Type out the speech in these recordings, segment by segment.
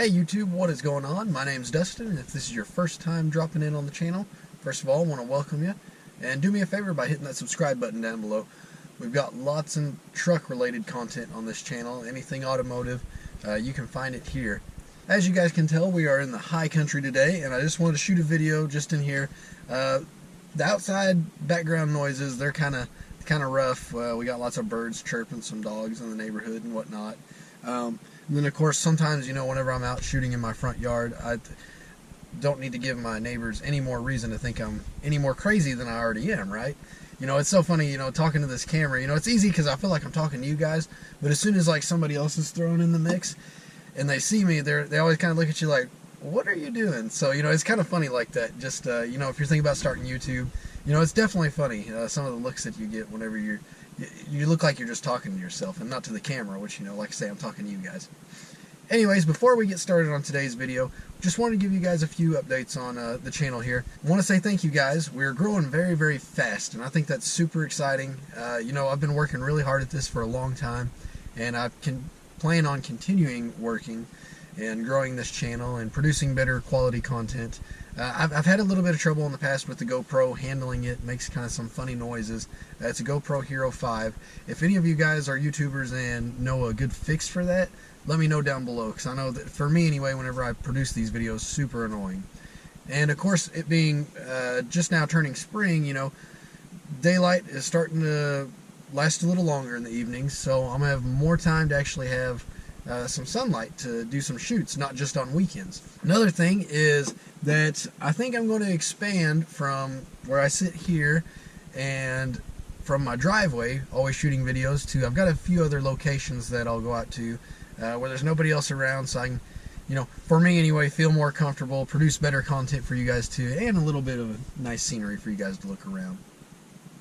Hey YouTube, what is going on? My name's Dustin, and if this is your first time dropping in on the channel, first of all, I want to welcome you. And do me a favor by hitting that subscribe button down below. We've got lots of truck-related content on this channel, anything automotive, you can find it here. As you guys can tell, we are in the high country today, and I just wanted to shoot a video just in here. The outside background noises, they're kind of rough. We got lots of birds chirping, some dogs in the neighborhood and whatnot. And then, of course, sometimes, whenever I'm out shooting in my front yard, I don't need to give my neighbors any more reason to think I'm any more crazy than I already am, right? It's so funny, talking to this camera. It's easy because I feel like I'm talking to you guys, but as soon as, like, somebody else is thrown in the mix and they see me, they always kind of look at you like, what are you doing? So, it's kind of funny like that. Just, if you're thinking about starting YouTube, it's definitely funny, some of the looks that you get whenever you look like you're just talking to yourself and not to the camera, which, like I say, I'm talking to you guys. Anyways, before we get started on today's video, just wanted to give you guys a few updates on the channel here. I want to say thank you guys. We're growing very, very fast, and I think that's super exciting. I've been working really hard at this for a long time, and I can plan on continuing working and growing this channel and producing better quality content. I've had a little bit of trouble in the past with the GoPro handling it. Makes kind of some funny noises. It's a GoPro Hero 5. If any of you guys are YouTubers and know a good fix for that, let me know down below, because I know that for me anyway, whenever I produce these videos, super annoying. And of course, it being just now turning spring, daylight is starting to last a little longer in the evenings, so I'm gonna have more time to actually have some sunlight to do some shoots, not just on weekends. Another thing is that I think I'm going to expand from where I sit here and from my driveway, always shooting videos, to I've got a few other locations that I'll go out to where there's nobody else around, so I can, for me anyway, feel more comfortable, produce better content for you guys too, and a little bit of a nice scenery for you guys to look around.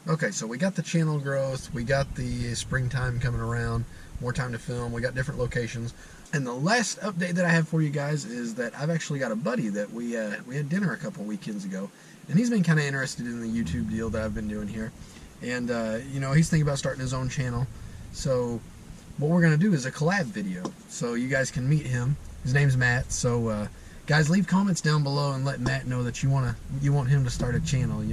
Okay, so we got the channel growth, we got the springtime coming around, more time to film, we got different locations. And the last update that I have for you guys is that I've actually got a buddy that we had dinner a couple weekends ago, and he's been kind of interested in the YouTube deal that I've been doing here. And, he's thinking about starting his own channel. So what we're going to do is a collab video, so you guys can meet him. His name's Matt. So, guys, leave comments down below and let Matt know that you want him to start a channel,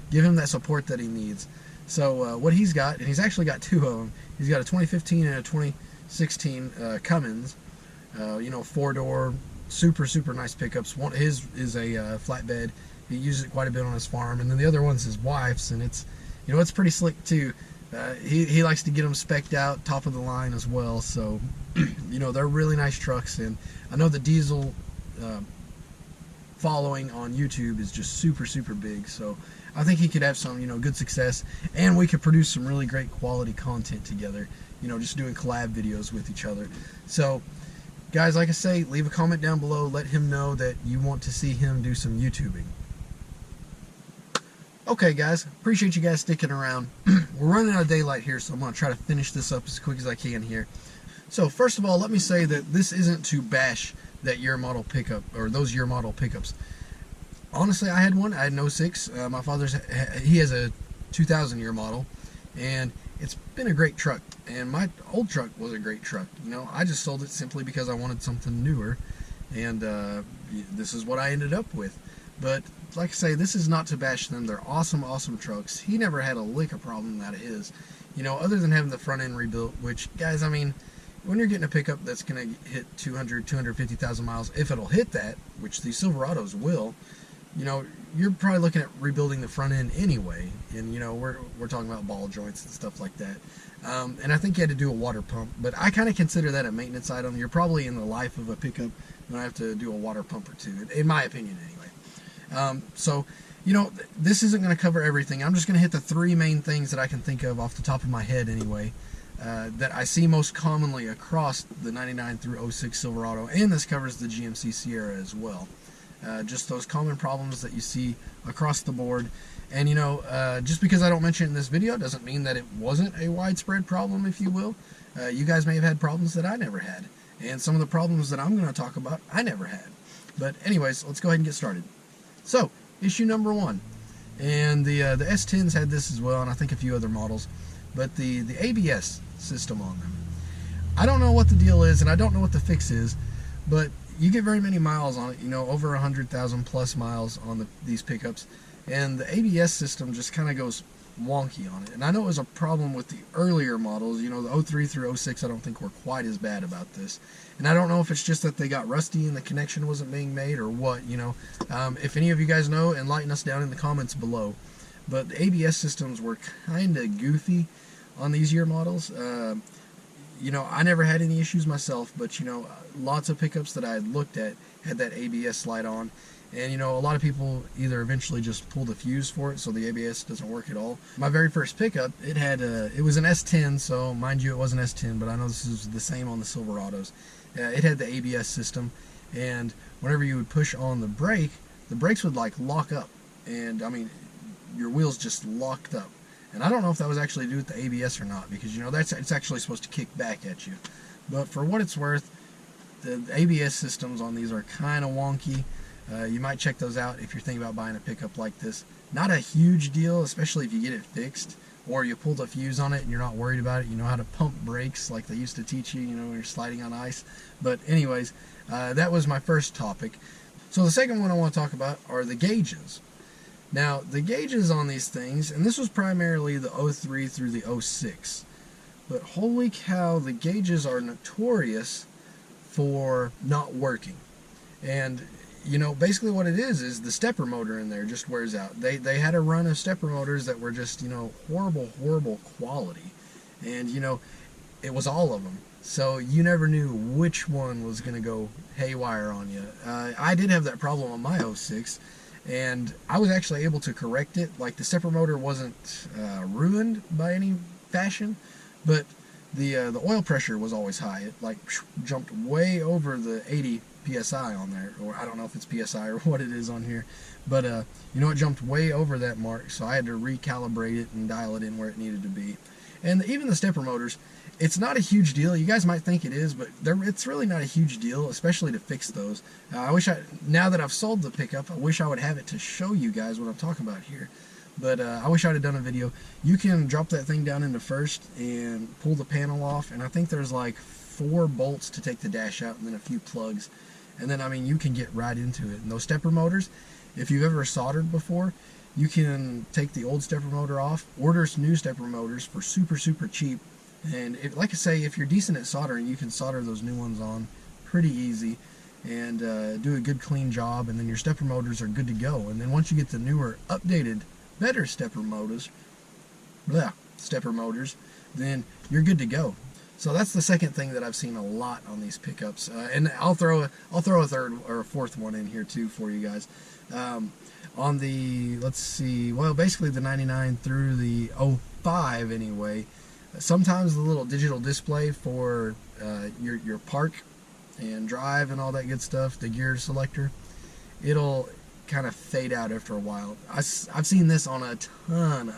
Give him that support that he needs. So what he's got, and he's actually got two of them. He's got a 2015 and a 2016 Cummins, 4-door, super nice pickups. His is a flatbed. He uses it quite a bit on his farm, and then the other one's his wife's, and it's pretty slick too. He likes to get them spec'd out, top of the line as well. So they're really nice trucks, and I know the diesel following on YouTube is just super big, so I think he could have some good success, and we could produce some really great quality content together, just doing collab videos with each other. So guys, like I say, leave a comment down below, let him know that you want to see him do some YouTubing. Okay guys, appreciate you guys sticking around. We're running out of daylight here, so I'm going to try to finish this up as quick as I can here. So first of all, let me say that this isn't to bash that year model pickup, or those year model pickups. Honestly, I had one. I had an 06. My father's, he has a 2000 year model, and it's been a great truck. And my old truck was a great truck. I just sold it simply because I wanted something newer, and this is what I ended up with. But like I say, this is not to bash them. They're awesome trucks. He never had a lick of problem out of his, other than having the front end rebuilt. Which, guys, I mean, when you're getting a pickup that's going to hit 250,000 miles, if it'll hit that, which the Silverados will, you're probably looking at rebuilding the front end anyway. And, we're talking about ball joints and stuff like that. And I think you had to do a water pump, but I kind of consider that a maintenance item. You're probably in the life of a pickup going to have to do a water pump or two, in my opinion anyway. So, this isn't going to cover everything. I'm just going to hit the three main things that I can think of off the top of my head anyway, that I see most commonly across the 99 through 06 Silverado, and this covers the GMC Sierra as well. Just those common problems that you see across the board. And just because I don't mention it in this video doesn't mean that it wasn't a widespread problem, if you will. You guys may have had problems that I never had, and some of the problems that I'm going to talk about I never had. But anyways, let's go ahead and get started. So, issue number one, and the S10s had this as well, and I think a few other models, but the ABS system on them. I don't know what the deal is, and I don't know what the fix is, but you get very many miles on it, you know, over 100,000 plus miles on these pickups, and the ABS system just kind of goes wonky on it. And I know it was a problem with the earlier models, you know, the 03 through 06 I don't think were quite as bad about this. And I don't know if it's just that they got rusty and the connection wasn't being made or what, you know. If any of you guys know, enlighten us down in the comments below. But the ABS systems were kind of goofy on these year models. You know, I never had any issues myself, but, you know, lots of pickups that I had looked at had that ABS light on. And, you know, a lot of people either eventually just pull the fuse for it so the ABS doesn't work at all. My very first pickup, it was an S10, so mind you it was an S10, but I know this is the same on the Silverados. It had the ABS system, and whenever you would push on the brakes would like lock up. And, I mean, your wheels just locked up. And I don't know if that was actually to do with the ABS or not, because, you know, it's actually supposed to kick back at you. But for what it's worth, the ABS systems on these are kind of wonky. You might check those out if you're thinking about buying a pickup like this. Not a huge deal, especially if you get it fixed, or you pull the fuse on it and you're not worried about it. You know how to pump brakes like they used to teach you, you know, when you're sliding on ice. But anyways, that was my first topic. So the second one I want to talk about are the gauges. Now, the gauges on these things, and this was primarily the 03 through the 06, but holy cow, the gauges are notorious for not working. And, you know, basically what it is the stepper motor in there just wears out. They had a run of stepper motors that were just, you know, horrible quality. And, you know, it was all of them. So you never knew which one was going to go haywire on you. I did have that problem on my 06. And I was actually able to correct it. Like, the stepper motor wasn't ruined by any fashion, but the oil pressure was always high. It like jumped way over the 80 psi on there, or I don't know if it's psi or what it is on here, but you know, it jumped way over that mark, so I had to recalibrate it and dial it in where it needed to be. And even the stepper motors, it's not a huge deal. You guys might think it is, but it's really not a huge deal, especially to fix those. Now that I've sold the pickup, I wish I would have it to show you guys what I'm talking about here. But I wish I'd have done a video. You can drop that thing down into first and pull the panel off, and I think there's like 4 bolts to take the dash out and then a few plugs. And then, I mean, you can get right into it. And those stepper motors, if you've ever soldered before, you can take the old stepper motor off, order new stepper motors for super cheap. And like I say, if you're decent at soldering, you can solder those new ones on pretty easy and do a good clean job, and then your stepper motors are good to go. And then once you get the newer, updated, better stepper motors, then you're good to go. So that's the second thing that I've seen a lot on these pickups, and I'll throw a third or a fourth one in here too for you guys. On the, let's see, well, basically the 99 through the 05 anyway. Sometimes the little digital display for your park and drive and all that good stuff, the gear selector, it'll kind of fade out after a while. I've seen this on a ton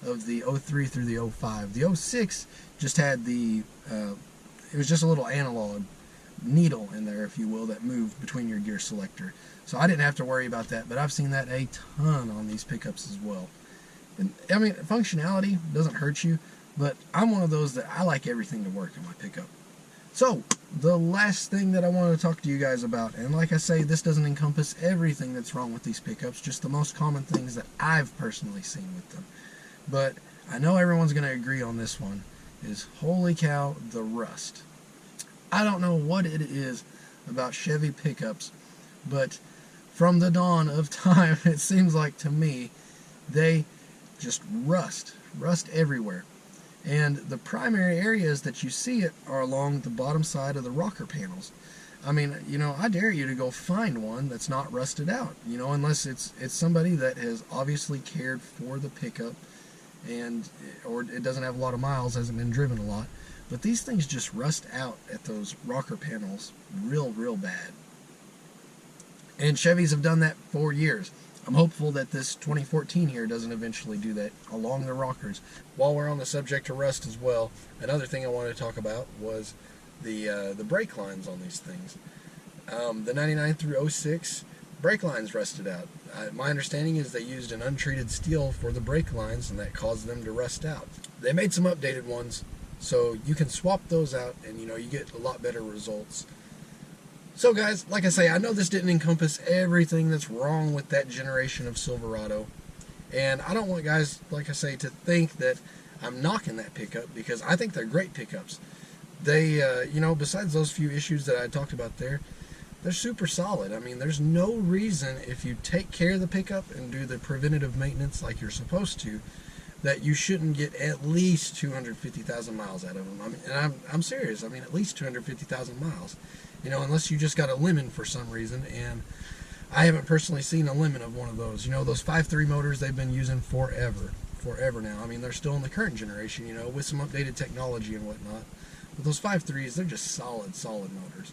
of the 03 through the 05. The 06 just had it was just a little analog needle in there, if you will, that moved between your gear selector. So I didn't have to worry about that, but I've seen that a ton on these pickups as well. And, I mean, functionality doesn't hurt you, but I'm one of those that I like everything to work in my pickup. So, the last thing that I want to talk to you guys about, and like I say, this doesn't encompass everything that's wrong with these pickups, just the most common things that I've personally seen with them. But I know everyone's going to agree on this one, is holy cow, the rust. I don't know what it is about Chevy pickups, but from the dawn of time, it seems like to me, they just rust everywhere. And the primary areas that you see it are along the bottom side of the rocker panels. I mean, you know, I dare you to go find one that's not rusted out, you know, unless it's somebody that has obviously cared for the pickup or it doesn't have a lot of miles, hasn't been driven a lot. But these things just rust out at those rocker panels real bad. And Chevys have done that for years. I'm hopeful that this 2014 here doesn't eventually do that along the rockers. While we're on the subject of rust as well, another thing I wanted to talk about was the brake lines on these things. The 99 through 06 brake lines rusted out. My understanding is they used an untreated steel for the brake lines, and that caused them to rust out. They made some updated ones, so you can swap those out, and you know, you get a lot better results. So guys, like I say, I know this didn't encompass everything that's wrong with that generation of Silverado. And I don't want guys, like I say, to think that I'm knocking that pickup, because I think they're great pickups. They, besides those few issues that I talked about there, they're super solid. I mean, there's no reason, if you take care of the pickup and do the preventative maintenance like you're supposed to, that you shouldn't get at least 250,000 miles out of them. I mean, and I'm serious. I mean, at least 250,000 miles. Unless you just got a lemon for some reason, and I haven't personally seen a lemon of one of those. Those 5.3 motors they've been using forever now. I mean, they're still in the current generation, with some updated technology and whatnot. But those 5.3s, they're just solid motors.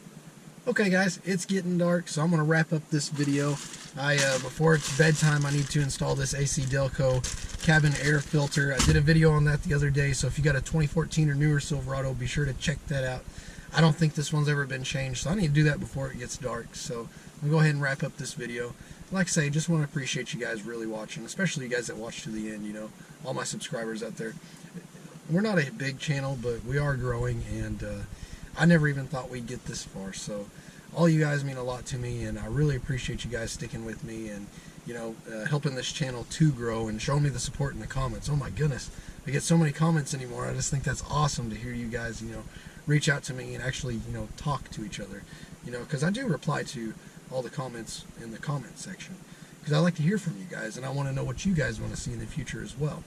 Okay, guys, it's getting dark, so I'm going to wrap up this video. Before it's bedtime, I need to install this AC Delco cabin air filter. I did a video on that the other day, so if you got a 2014 or newer Silverado, be sure to check that out. I don't think this one's ever been changed, so I need to do that before it gets dark. So I'm going to go ahead and wrap up this video. Like I say, just want to appreciate you guys really watching, especially you guys that watch to the end, all my subscribers out there. We're not a big channel, but we are growing, and I never even thought we'd get this far. So all you guys mean a lot to me, and I really appreciate you guys sticking with me and helping this channel to grow and showing me the support in the comments. Oh my goodness, we get so many comments anymore. I just think that's awesome to hear you guys reach out to me and actually talk to each other, because I do reply to all the comments in the comment section, because I like to hear from you guys, and I want to know what you guys want to see in the future as well.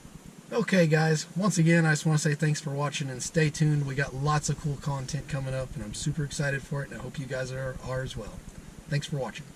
Okay guys, once again, I just want to say thanks for watching, and stay tuned. We got lots of cool content coming up, and I'm super excited for it, and I hope you guys are as well. Thanks for watching.